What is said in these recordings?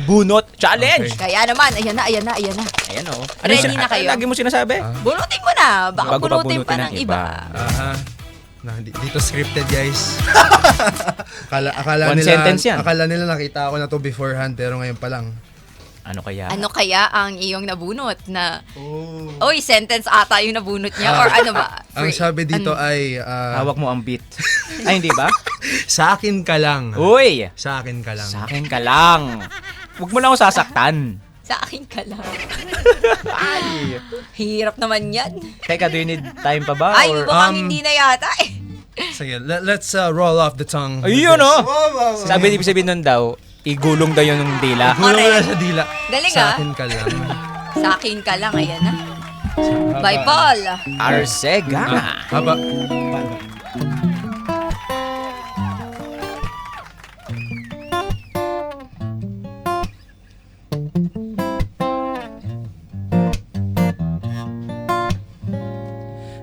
bunot challenge. Okay. Kaya naman, ayan na. Ayan o. Ready na kayo? Lagi mo sinasabi? Bunutin mo na. Baka Bago pa bunutin pa bunutin ng ng iba. iba. Dito scripted, guys. akala One nila, sentence yan. Akala nila nakita ko na to beforehand, pero ngayon pa lang. Ano kaya? Ano kaya ang iyong nabunot na... Oh. Oy, sentence ata yung nabunot niya or ano ba? Ang sabi dito Ano? ay, Hawak mo ang beat. Ay, hindi ba? sa akin ka lang. Uy! Sa akin ka lang. Sa akin ka lang. Huwag mo lang ako sasaktan. Sa akin ka lang. Ay! Hirap naman yan. Teka, do you need time pa ba? Ay, Or... mukhang hindi na yata eh. Sige, let's roll off the tongue. Ayun o! Wow. Sabi, ibig sabihin nun daw, igulong daw yun ng dila. Gulong Correct. na sa dila. Galing, Sa ah. akin ka lang. Sa akin ka lang, ayan na. Bye, Paul. Arcega. Haba.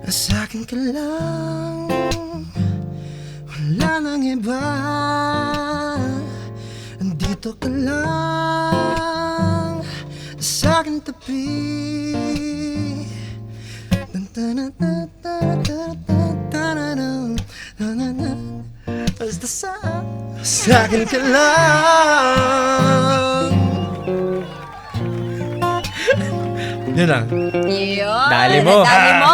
Sa akin ka lang, wala nang iba. Andito ka lang, sa akin tabi. Basta sa akin ka lang. Yun lang. Yun. Dali mo. Dali mo.